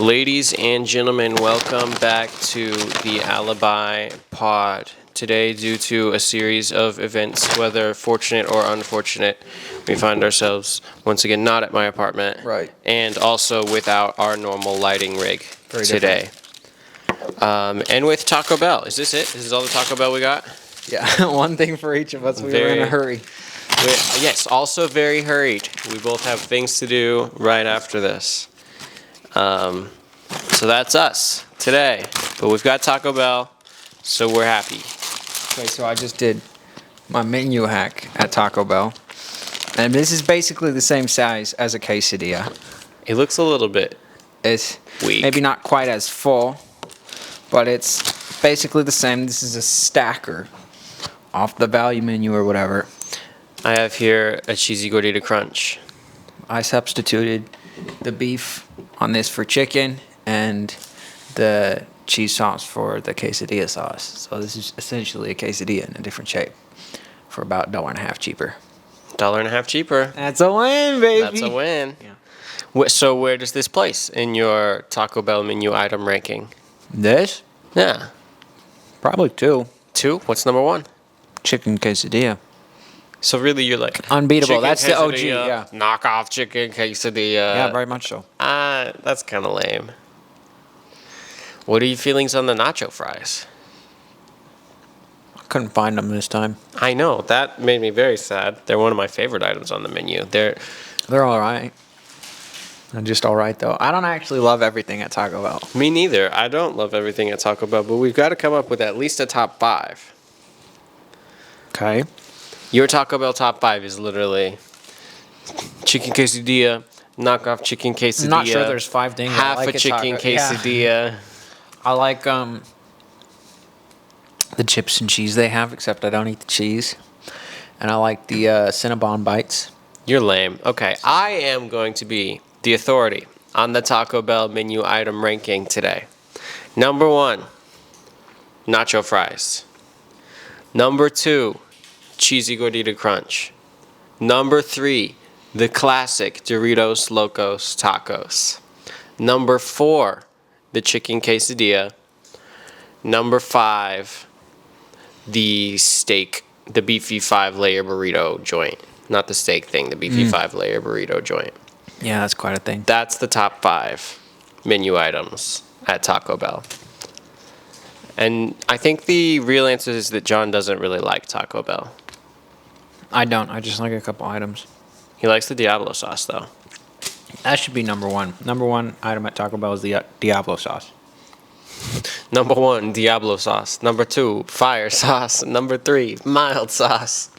Ladies and gentlemen, welcome back to the Alibi pod. Today, due to a series of events, whether fortunate or unfortunate, we find ourselves once again not at my apartment. Right. And also without our normal lighting rig Very today. And with Taco Bell. Is this it? This is all the Taco Bell we got? Yeah, one thing for each of us. We were in a hurry. Yes, also very hurried. We both have things to do right after this. So that's us today. But we've got Taco Bell, so we're happy. Okay, so I just did my menu hack at Taco Bell. And this is basically the same size as a quesadilla. It looks a little bit It's weak. maybe not quite as full, but it's basically the same. This is a stacker off the value menu or whatever. I have here a cheesy gordita crunch. I substituted the beef on this for chicken and the cheese sauce for the quesadilla sauce. So this is essentially a quesadilla in a different shape for about $1.50 cheaper. $1.50 cheaper. That's a win, baby. That's a win. Yeah. So where does this place in your Taco Bell menu item ranking? This? Yeah. Probably 2. 2? What's number 1? Chicken quesadilla. So really you're like... Unbeatable. chicken That's the OG, quesadilla, yeah. knockoff chicken quesadilla. Yeah, very much so. That's kind of lame. What are your feelings on the nacho fries? I couldn't find them this time. I know, that made me very sad. They're one of my favorite items on the menu. They're all right. They're just all right, though. I don't actually love everything at Taco Bell. Me neither. I don't love everything at Taco Bell, but we've got to come up with at least a top 5. Okay. Your Taco Bell top 5 is literally chicken quesadilla, knockoff chicken quesadilla. I'm not sure there's 5 things. Half I like a chicken quesadilla. Yeah. I like the chips and cheese they have, except I don't eat the cheese. And I like the Cinnabon bites. You're lame. Okay, I am going to be the authority on the Taco Bell menu item ranking today. Number 1, nacho fries. Number 2, cheesy gordita crunch. Number 3, the classic Doritos Locos Tacos. Number 4, the chicken quesadilla. Number 5, the steak, the beefy 5-layer burrito joint. Not the steak thing, the beefy 5-layer burrito joint. Yeah, that's quite a thing. That's the top 5 menu items at Taco Bell. And I think the real answer is that John doesn't really like Taco Bell. I don't. I just like a couple items. He likes the Diablo sauce, though. That should be number 1. Number 1 item at Taco Bell is the Diablo sauce. Number 1, Diablo sauce. Number 2, fire sauce. Number 3, mild sauce.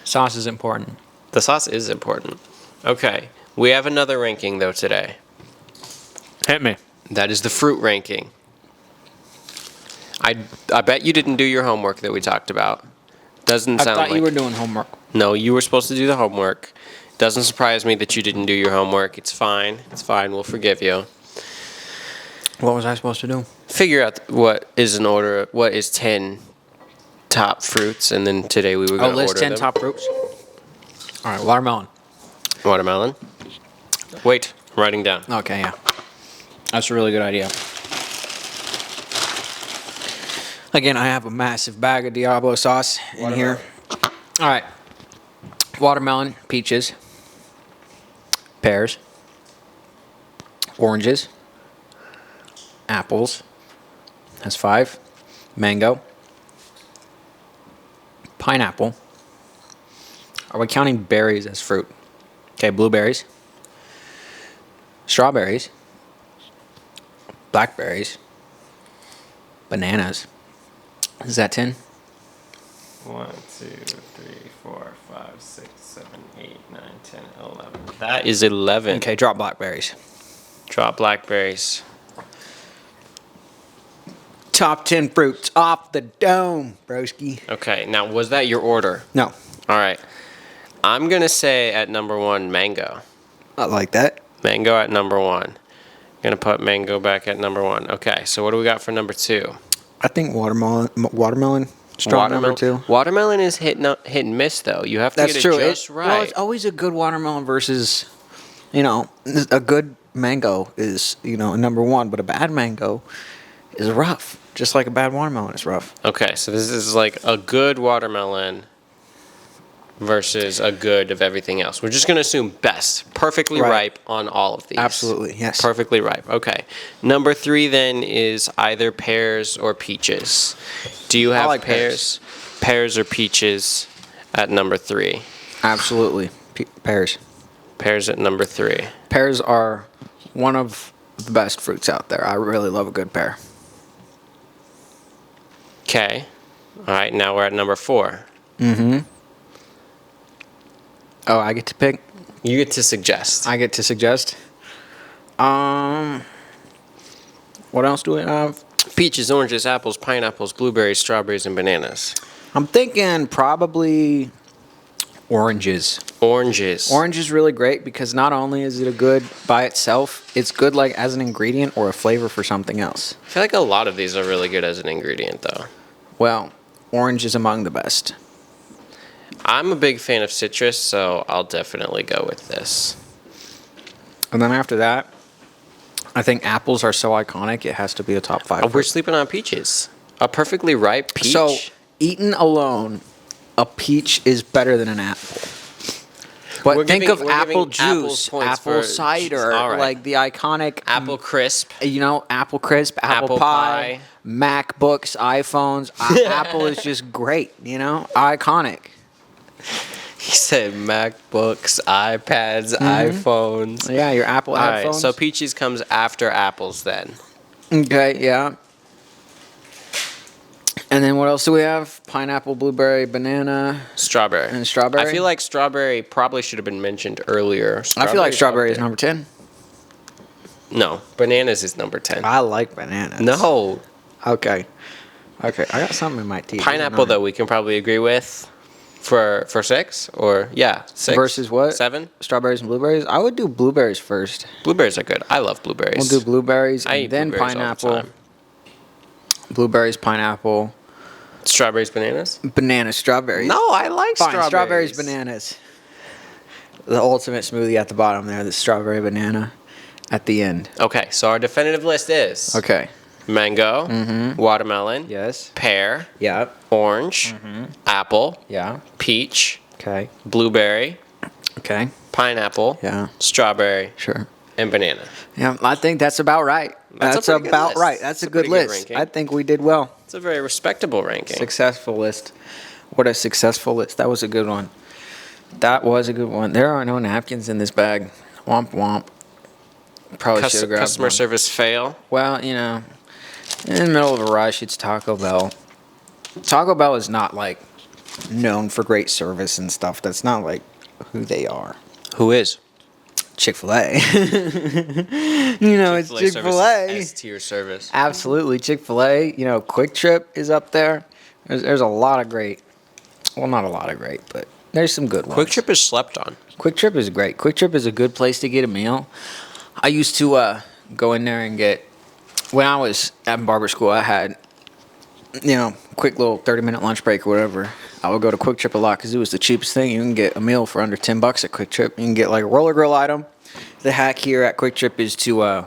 Sauce is important. The sauce is important. Okay, we have another ranking, though, today. Hit me. That is the fruit ranking. I bet you didn't do your homework that we talked about. Doesn't sound like... I thought you were doing homework. No, you were supposed to do the homework. Doesn't surprise me that you didn't do your homework. It's fine. It's fine. We'll forgive you. What was I supposed to do? Figure out what is what is 10 top fruits, and then today we were going to order list 10 them. top fruits. All right, watermelon. Watermelon. Wait, I'm writing down. Okay, yeah. That's a really good idea. Again, I have a massive bag of Diablo sauce in here. All right. Watermelon, peaches, pears, oranges, apples. That's 5. Mango, pineapple. Are we counting berries as fruit? Okay, blueberries, strawberries, blackberries, bananas. Is that 10? 1, 2, 3, 4, 5, 6, 7, 8, 9, 10, 11. That is 11. Okay, drop blackberries. Drop blackberries. Top 10 fruits off the dome, broski. Okay, now was that your order? No. All right. I'm going to say at number 1, mango. I like that. Mango at number 1. Going to put mango back at number 1. Okay, so what do we got for number 2? I think watermelon strong number 2. Watermelon is hit and miss, though. You have to That's get true. it just right. Well, it's always a good watermelon versus, a good mango is, number one, but a bad mango is rough. Just like a bad watermelon is rough. Okay, so this is like a good watermelon versus a good of everything else. We're just going to assume best. Perfectly Right. ripe on all of these. Absolutely, yes. Perfectly ripe. Okay. Number 3 then is either pears or peaches. Do you have like pears? Pears or peaches at number 3? Absolutely. Pears. Pears at number 3. Pears are one of the best fruits out there. I really love a good pear. Okay. All right, now we're at number 4. Oh, I get to pick? You get to suggest. I get to suggest. What else do we have? Peaches, oranges, apples, pineapples, blueberries, strawberries, and bananas. I'm thinking probably oranges. Oranges. Orange is really great because not only is it a good by itself, it's good like as an ingredient or a flavor for something else. I feel like a lot of these are really good as an ingredient, though. Well, orange is among the best. I'm a big fan of citrus, so I'll definitely go with this. And then after that, I think apples are so iconic, it has to be a top 5. Oh, we're sleeping on peaches. A perfectly ripe peach. So, eaten alone, a peach is better than an apple. But We're think giving- of we're apple giving apples juice, points apple for- cider, all right. like the iconic apple crisp. apple crisp, apple pie, pie. MacBooks, iPhones. Apple is just great, iconic. He said MacBooks, iPads, iPhones. Yeah, your Apple All right, iPhones. so peaches comes after apples then. Okay, yeah. And then what else do we have? Pineapple, blueberry, banana, Strawberry. and strawberry. I feel like strawberry probably should have been mentioned earlier. I feel like Strawberry's strawberry up is there. number 10. No, bananas is number 10. I like bananas. No. Okay. I got something in my teeth. Pineapple, though, we can probably agree with for 6? Or, yeah, 6. Versus what? 7? Strawberries and blueberries? I would do blueberries first. Blueberries are good. I love blueberries. We'll do blueberries I and eat then blueberries all the pineapple. time. Blueberries, pineapple, Strawberries, bananas? banana, strawberries. No, I like Fine, strawberries. strawberries, bananas. The ultimate smoothie at the bottom there, the strawberry banana at the end. Okay, so our definitive list is Okay. mango, watermelon, Yes. pear, Yeah. orange, apple, Yeah. peach, Okay. blueberry, Okay. pineapple, Yeah. strawberry, Sure. and banana. Yeah, I think that's about right. That's a pretty good about list. right. That's a good pretty good list. ranking. I think we did well. It's a very respectable ranking. Successful list. What a successful list. That was a good one. That was a good one. There are no napkins in this bag. Womp womp. Probably should have grabbed Customer one. service fail. Well, in the middle of a rush, it's Taco Bell. Taco Bell is not like known for great service and stuff. That's not like who they are. Who is? Chick-fil-A. It's Chick-fil-A. S-tier service. Absolutely, Chick-fil-A. Quick Trip is up there. There's a lot of great. Well, not a lot of great, but there's some good ones. Quick Trip is slept on. Quick Trip is great. Quick Trip is a good place to get a meal. I used to go in there and get. When I was at barber school, I had, quick little 30-minute lunch break or whatever. I would go to Quick Trip a lot because it was the cheapest thing. You can get a meal for under $10 at Quick Trip. You can get like a roller grill item. The hack here at Quick Trip is to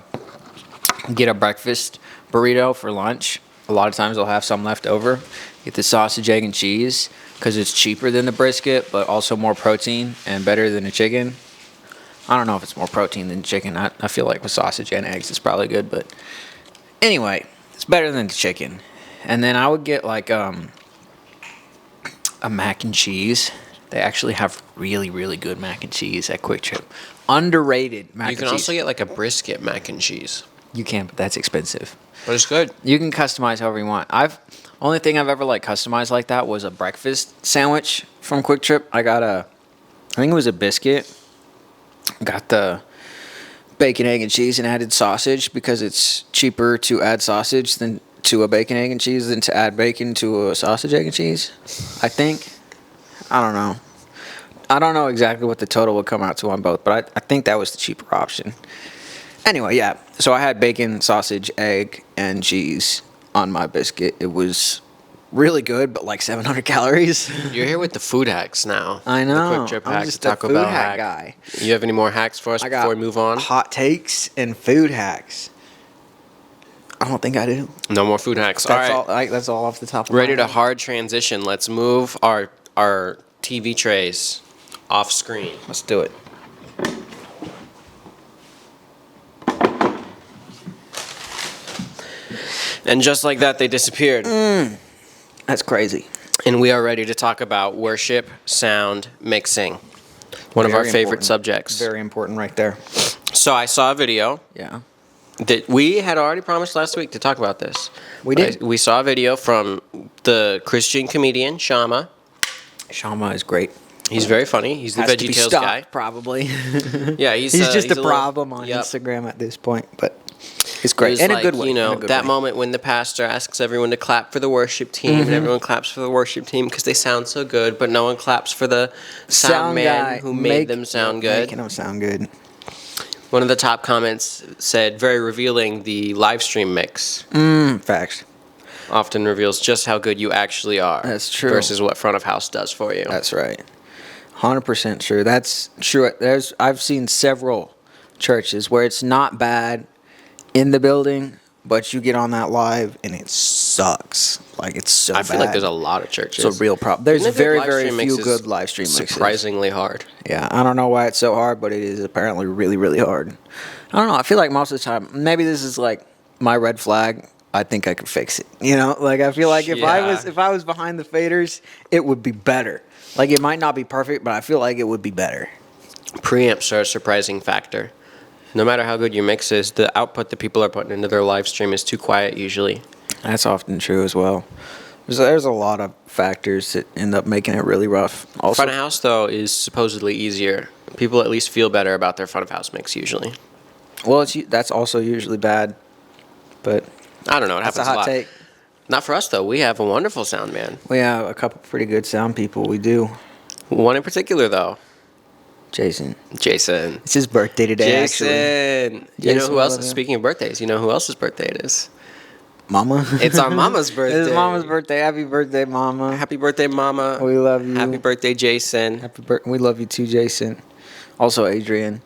get a breakfast burrito for lunch. A lot of times they'll have some left over. Get the sausage, egg, and cheese because it's cheaper than the brisket, but also more protein and better than the chicken. I don't know if it's more protein than chicken. I feel like with sausage and eggs, it's probably good, but anyway, it's better than the chicken. And then I would get like a mac and cheese. They actually have really, really good mac and cheese at Quick Trip. Underrated mac and cheese. You can also get like a brisket mac and cheese. You can, but that's expensive. But it's good. You can customize however you want. Only thing I've ever customized like that was a breakfast sandwich from Quick Trip. I think it was a biscuit. Got the bacon, egg, and cheese and added sausage because it's cheaper to add sausage than to a bacon, egg, and cheese than to add bacon to a sausage, egg, and cheese. I think. I don't know. I don't know exactly what the total would come out to on both, but I think that was the cheaper option. Anyway, yeah. So I had bacon, sausage, egg, and cheese on my biscuit. It was really good, but like 700 calories. You're here with the food hacks now. I know. The quick trip I'm hack, just the a Taco food Bell hack guy. You have any more hacks for us I before we move on? hot takes and food hacks. I don't think I do. No more food hacks. That's all right. that's all off the top of Ready my to head. hard transition. Let's move our TV trays off screen. Let's do it. And just like that, they disappeared. That's crazy. And we are ready to talk about worship sound mixing. One of our Very favorite important. subjects. Very important right there. So I saw a video Yeah. that we had already promised last week to talk about this. We did. We saw a video from the Christian comedian Shama. Shama is great. He's very funny. He's the Has to be VeggieTales stopped, guy. probably. Yeah, he's just he's a little- problem on Yep. Instagram at this point, but it's It great was in a like, good way. you know, in a good that way. moment when the pastor asks everyone to clap for the worship team, and everyone claps for the worship team because they sound so good, but no one claps for the sound man guy who made them sound good. Making them sound good. One of the top comments said, very revealing, the live stream mix Facts. often reveals just how good you actually are. That's true. Versus what front of house does for you. That's right. 100% true. That's true. I've seen several churches where it's not bad in the building, but you get on that live and it sucks. Like it's so I feel bad. like there's a lot of churches. It's a real problem. There's And a good very, live very stream few mix is good live stream mixes. surprisingly hard. Yeah, I don't know why it's so hard, but it is apparently really, really hard. I don't know. I feel like most of the time, maybe this is like my red flag. I think I could fix it. You know, like I feel like if I was behind the faders, it would be better. Like it might not be perfect, but I feel like it would be better. Preamps are a surprising factor. No matter how good your mix is, the output that people are putting into their live stream is too quiet usually. That's often true as well. There's a lot of factors that end up making it really rough. Also, Front of house, though, is supposedly easier. People at least feel better about their front of house mix usually. well, that's also usually bad, but I don't know. It that's happens a a hot lot. take. Not for us, though. We have a wonderful sound man. We have a couple pretty good sound people. We do. One in particular, though. Jason. Jason. It's his birthday today, actually. Jason. You know Jason, who I else? love you. Speaking of birthdays, you know who else's birthday it is? Mama. It's our mama's birthday. It's Mama's birthday. Happy birthday, Mama. Happy birthday, Mama. We love you. Happy birthday, Jason. We love you too, Jason. Also, Adrian.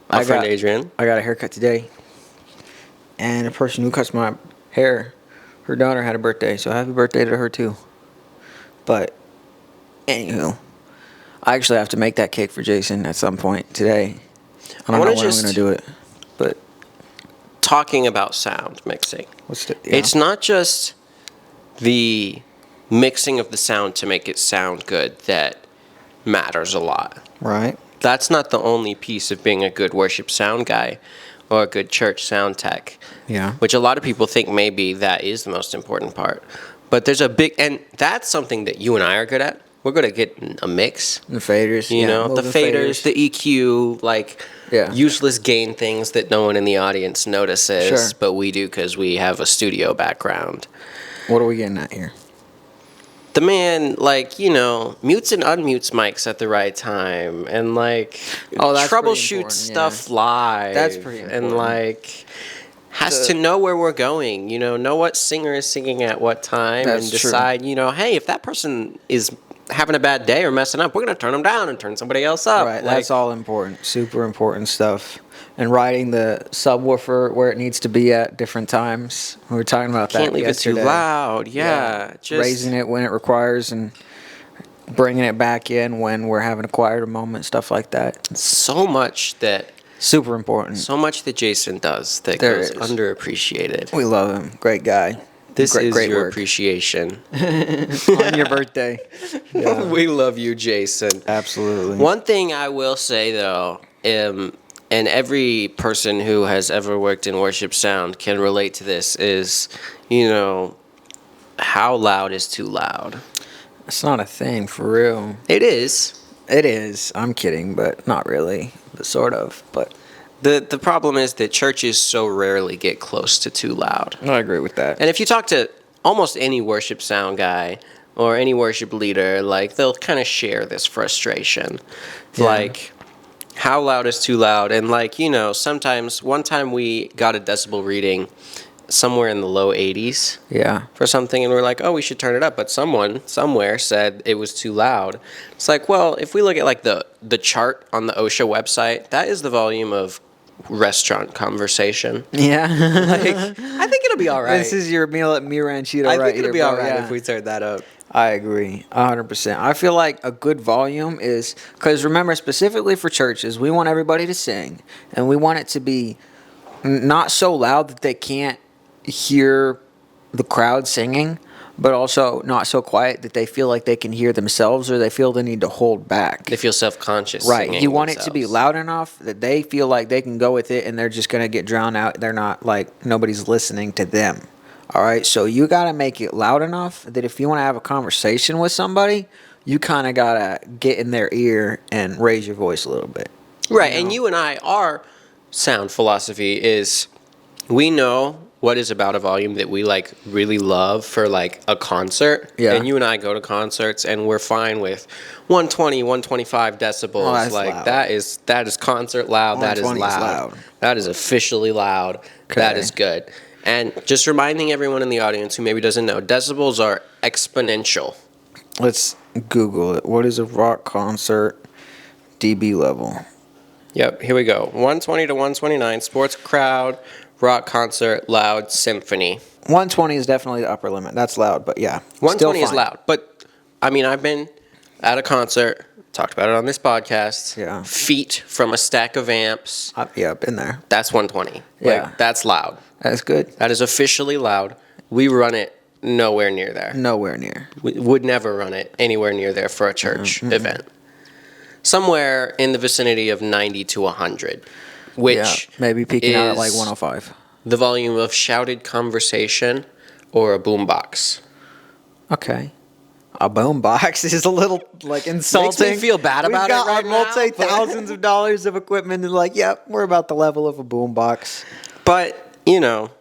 Our friend Adrian. I got a haircut today, and the person who cuts my hair, her daughter had a birthday, so happy birthday to her too. But, anywho, I actually have to make that cake for Jason at some point today. I don't know when I'm going to do it, but Talking about sound mixing. yeah. It's not just the mixing of the sound to make it sound good that matters a lot. right. That's not the only piece of being a good worship sound guy or a good church sound tech. Yeah. Which a lot of people think maybe that is the most important part. But there's a big, and that's something that you and I are good at. We're good at getting a mix. The faders, You know, the faders, the EQ, like Yeah. useless gain things that no one in the audience notices, Sure. but we do because we have a studio background. What are we getting at here? The man, like, you know, mutes and unmutes mics at the right time and, like, Oh, that's pretty troubleshoots important, stuff live. That's pretty And, important. like, has to know where we're going, you know what singer is singing at what time That's and true. decide, you know, hey, if that person is having a bad day or messing up, we're going to turn them down and turn somebody else up. Right, Like, that's all important, super important stuff. And riding the subwoofer where it needs to be at different times. We were talking about that can't leave yesterday. it too loud. Yeah. Just Raising it when it requires and bringing it back in when we're having a quieter moment, stuff like that. so much that Super important. Jason does that There goes is. underappreciated. We love him. Great guy. This great, is great your work. appreciation. On your birthday. Yeah, We love you, Jason. absolutely. One thing I will say, though, and every person who has ever worked in worship sound can relate to this, is, you know, how loud is too loud? It's not a thing, for real. It is. It is. I'm kidding, but not really. But sort of. But The problem is that churches so rarely get close to too loud. I agree with that. And if you talk to almost any worship sound guy or any worship leader, like, they'll kind of share this frustration. Yeah. Like, how loud is too loud? And, like, you know, sometimes, one time we got a decibel reading somewhere in the low 80s Yeah. for something, and we're like, oh, we should turn it up. But someone somewhere said it was too loud. It's like, well, if we look at like the chart on the OSHA website, that is the volume of restaurant conversation. Yeah. Like, I think it'll be all right. This is your meal at Mi Ranchito I right think it'll here, be bro. all right Yeah. if we turn that up. I agree, 100%. I feel like a good volume is, because remember, specifically for churches, we want everybody to sing, and we want it to be not so loud that they can't hear the crowd singing, but also not so quiet that they feel like they can hear themselves or they feel the need to hold back. They feel self-conscious. Right. singing You want it to be themselves. loud enough that they feel like they can go with it and they're just going to get drowned out. They're not like nobody's listening to them. All right. So you got to make it loud enough that if you want to have a conversation with somebody, you kind of got to get in their ear and raise your voice a little bit. Right, You know? and you and I, our sound philosophy is we know what is about a volume that we like really love for like a concert. Yeah. And you and I go to concerts and we're fine with 120, 125 decibels. Oh, that's like loud. that is concert loud. That is 120 is loud. loud. That is officially loud. That Okay. is good. And just reminding everyone in the audience who maybe doesn't know, decibels are exponential. Let's Google it. What is a rock concert dB level? Yep, here we go. 120 to 129, sports crowd, rock concert, loud, symphony. 120 is definitely the upper limit. That's loud, but yeah. 120 is fine. loud, but I mean, I've been at a concert, talked about it on this podcast. Yeah. Feet from a stack of amps. Yeah, I've been there. That's 120. Yeah. Like, that's loud. That's good. That is officially loud. We run it nowhere near there. Nowhere near. We would never run it anywhere near there for a church event. Somewhere in the vicinity of 90 to 100, which Yeah, maybe peaking out at like is 105. the volume of shouted conversation or a boombox. Okay. A boom box is a little like insulting. Makes me feel bad about We've got it right our now, multi thousands of dollars of equipment and like, yep, we're about the level of a boom box. But, you know,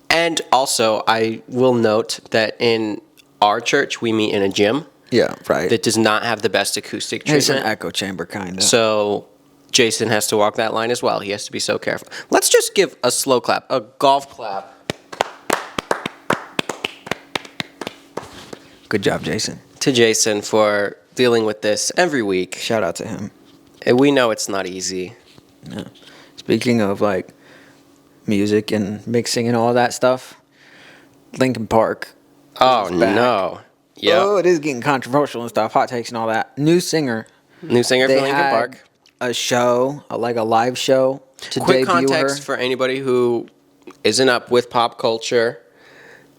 and also I will note that in our church, we meet in a gym Yeah, right. that does not have the best acoustic It's an treatment. echo chamber kind of. So Jason has to walk that line as well. He has to be so careful. Let's just give a slow clap, a golf clap. Good job, Jason. To Jason for dealing with this every week. Shout out to him. And we know it's not easy. Yeah. Speaking of like music and mixing and all that stuff, Linkin Park. Oh, is back. no. Yep. Oh, it is getting controversial and stuff. Hot takes and all that. New singer. New singer for They Linkin had Park. a show, like a live show to Quick debut context her. for anybody who isn't up with pop culture.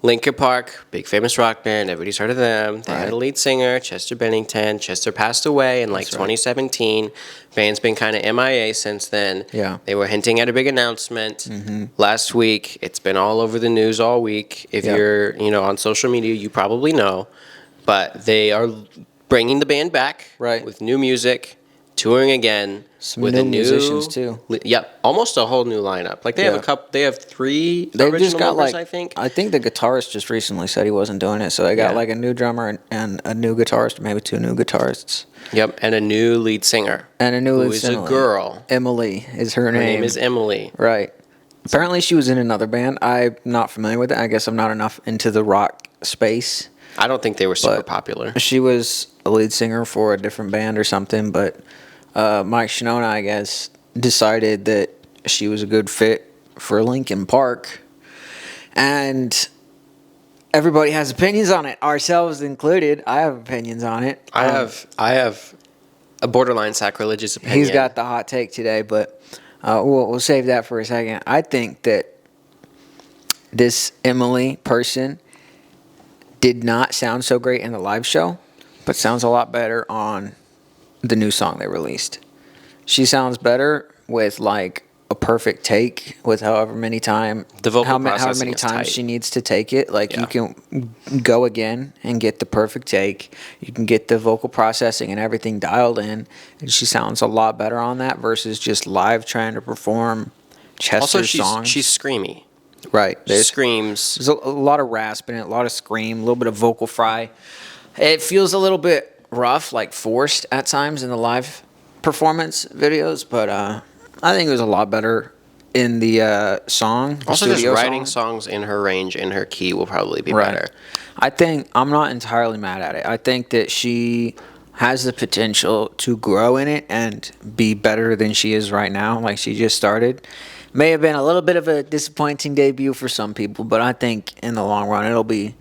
Linkin Park, big famous rock band. Everybody's heard of them. They had a Right. lead singer, Chester Bennington. Chester passed away in like That's right. 2017. Band's been kind of MIA since then. Yeah. They were hinting at a big announcement last week. It's been all over the news all week. If Yeah. you're, on social media, you probably know. But they are bringing the band back Right. with new music, touring again Some with new a new musicians, too. Yep, almost a whole new lineup. Like they have a Yeah. couple. They have three They've original just got members, like, I think. the guitarist just recently said he wasn't doing it, so they got Yeah. like a new drummer and a new guitarist, maybe two new guitarists, Yep, and a new lead singer. and a new Who lead is singer. a girl. Emily is her Her name. name is Emily. Right. Apparently, she was in another band. I'm not familiar with it. I guess I'm not enough into the rock space. I don't think they were super But- popular. She was a lead singer for a different band or something, but Mike Shinoda, I guess, decided that she was a good fit for Linkin Park. And everybody has opinions on it, ourselves included. I have opinions on it. I have a borderline sacrilegious opinion. He's got the hot take today, but we'll save that for a second. I think that this Emily person did not sound so great in the live show, but sounds a lot better on the new song they released. She sounds better with like a perfect take with however many times The vocal however processing many is times tight. she needs to take it. Like Yeah. you can go again and get the perfect take. You can get the vocal processing and everything dialed in, and she sounds a lot better on that versus just live trying to perform Chester's also, songs. she's screamy. Right. She There's screams. a lot of rasp in it, a lot of scream, a little bit of vocal fry. It feels a little bit rough, like forced at times in the live performance videos, but I think it was a lot better in the song. The Also, just studio writing song. songs in her range, in her key, will probably be Right. better. I think I'm not entirely mad at it. I think that she has the potential to grow in it and be better than she is right now. Like she just started. May have been a little bit of a disappointing debut for some people, but I think in the long run it'll be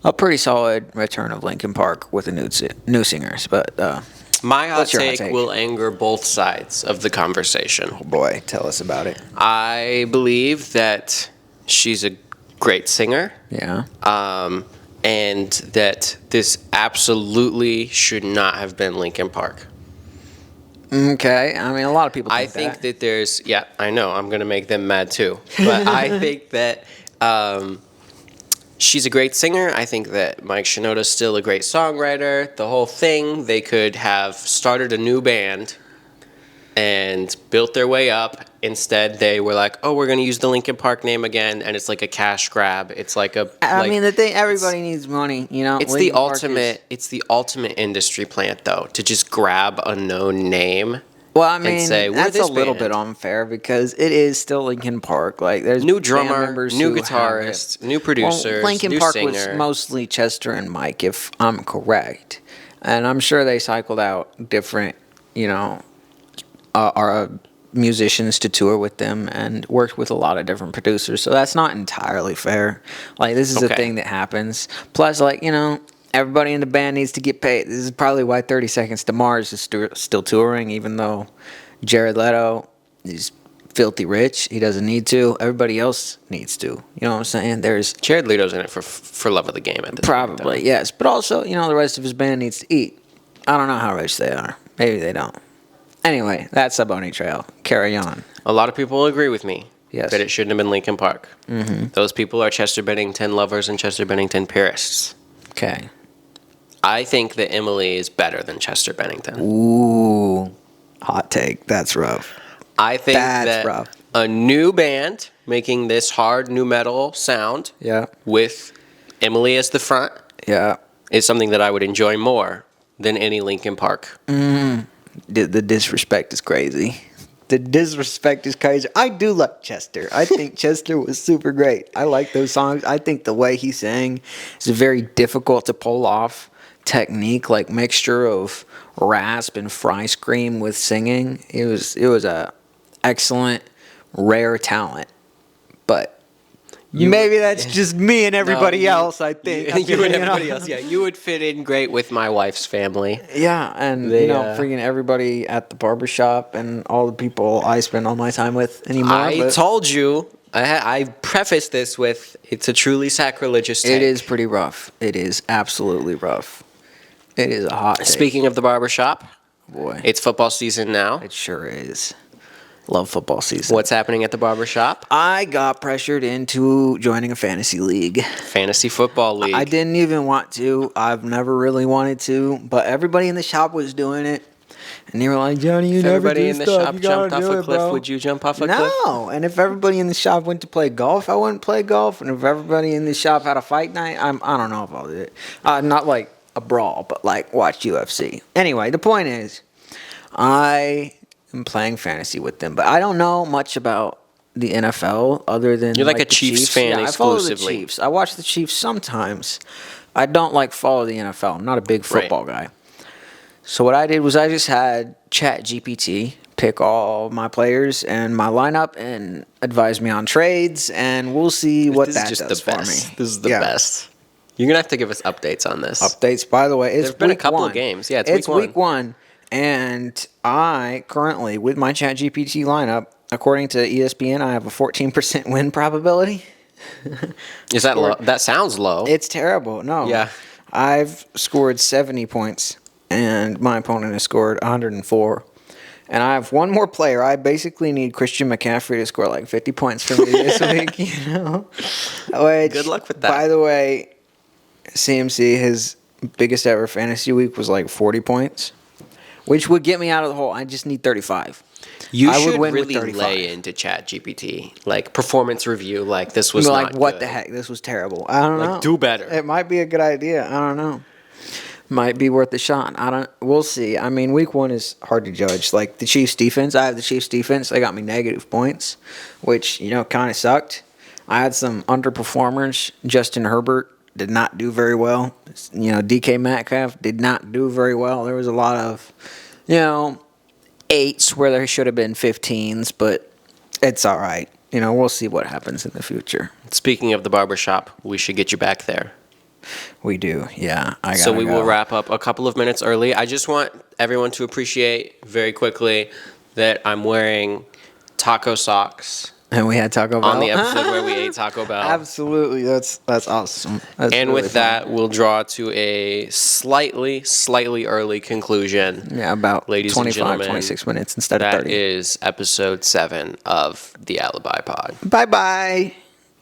a pretty solid return of Linkin Park with the new singers. But My hot what's your hot take take? will anger both sides of the conversation. Oh boy, tell us about it. I believe that she's a great singer. Yeah. And that this absolutely should not have been Linkin Park. Okay. I mean, a lot of people think I think that there's, yeah, I know, I'm going to make them mad too. But I think that she's a great singer. I think that Mike Shinoda's still a great songwriter. The whole thing, they could have started a new band and built their way up. Instead, they were like, "Oh, we're going to use the Linkin Park name again," and it's like a cash grab. It's like a. I mean, the thing, everybody needs money, you know. It's Linkin the Park ultimate. It's the ultimate industry plant, though, to just grab a known name. Well, I mean, say, "We're that's a this little band." bit unfair because it is still Linkin Park. Like, there's New band drummer, members new who have it. guitarist, new producers, Linkin new Park singer. was mostly Chester and Mike, if I'm correct, and I'm sure they cycled out different, you know, musicians to tour with them and worked with a lot of different producers. So that's not entirely fair. Like, this is a Okay. thing that happens. Plus, like, you know, everybody in the band needs to get paid. This is probably why 30 Seconds to Mars is still touring, even though Jared Leto is filthy rich. He doesn't need to. Everybody else needs to. You know what I'm saying? There's Jared Leto's in it for love of the game at this point, probably, yes. But also, you know, the rest of his band needs to eat. I don't know how rich they are. Maybe they don't. Anyway, that's a Bunny Trail. Carry on. A lot of people agree with me Yes. that it shouldn't have been Linkin Park. Mm-hmm. Those people are Chester Bennington lovers and Chester Bennington purists. Okay. I think that Emily is better than Chester Bennington. Ooh. Hot take. That's rough. I think That's that rough. a new band making this hard new metal sound Yeah. with Emily as the front Yeah. is something that I would enjoy more than any Linkin Park. The disrespect is crazy. The disrespect is crazy. I do like Chester. I think Chester was super great. I like those songs. I think the way he sang is a very difficult to pull off technique, like mixture of rasp and fry scream with singing. It was a excellent, rare talent. But maybe that's just me and everybody else, I think. You and You know? everybody else, yeah. You would fit in great with my wife's family. Yeah, and They, freaking everybody at the barbershop and all the people I spend all my time with anymore. I but told you, I prefaced this with, it's a truly sacrilegious take. it is pretty rough. It is absolutely rough. It is a hot take. Speaking of the barbershop, Boy, it's football season now. it sure is. Love football season. What's happening at the barbershop? I got pressured into joining a fantasy league. Fantasy Football League. I didn't even want to. I've never really wanted to, but everybody in the shop was doing it. And they were like, Johnny, you If never everybody do in the stuff. shop You gotta jumped off do a it, cliff, bro." would you jump off a cliff? No, and if everybody in the shop went to play golf, I wouldn't play golf. And if everybody in the shop had a fight night, I don't know if I'll do it. Not like a brawl, but like watch UFC. Anyway, the point is, I am playing fantasy with them, but I don't know much about the NFL other than You're like a the Chiefs fan I follow the exclusively. Chiefs. I watch the Chiefs sometimes. I don't like follow the NFL. I'm not a big football guy. So what I did was I just had ChatGPT pick all my players and my lineup and advise me on trades, and we'll see what This that is just does the for best. me. This is the Yeah. best. You're gonna have to give us updates on this. Updates, by the way, it's There've been a week couple of one. games. Yeah, it's week week one, and I currently with my ChatGPT lineup, according to ESPN, I have a 14% win probability. Is that low? That sounds low. It's terrible. No. Yeah. I've scored 70 points, and my opponent has scored 104. And I have one more player. I basically need Christian McCaffrey to score like 50 points for me this week, you know? Which, Good luck with that. By the way, CMC, his biggest ever fantasy week was like 40 points, which would get me out of the hole. I just need 35. You I would should win with really 35. lay into ChatGPT, like performance review. Like this was Like, not what good. the heck? This was terrible. I don't Like, know. do better. It might be a good idea. I don't know. Might be worth a shot. We'll see. I mean, week 1 is hard to judge. Like the Chiefs defense, I have the Chiefs defense. They got me negative points, which, kind of sucked. I had some underperformers. Justin Herbert did not do very well. DK Metcalf did not do very well. There was a lot of, 8s where there should have been 15s, but it's all right. We'll see what happens in the future. Speaking of the barbershop, we should get you back there. We do, yeah. So we will wrap up a couple of minutes early. I just want everyone to appreciate very quickly that I'm wearing taco socks. And we had Taco Bell On the episode where we ate Taco Bell. Absolutely. That's awesome. That's and really with fun. that, we'll draw to a slightly early conclusion. Yeah, about ladies 25, and gentlemen, 26 minutes instead of 30. That is episode 7 of the Alibi Pod. Bye-bye.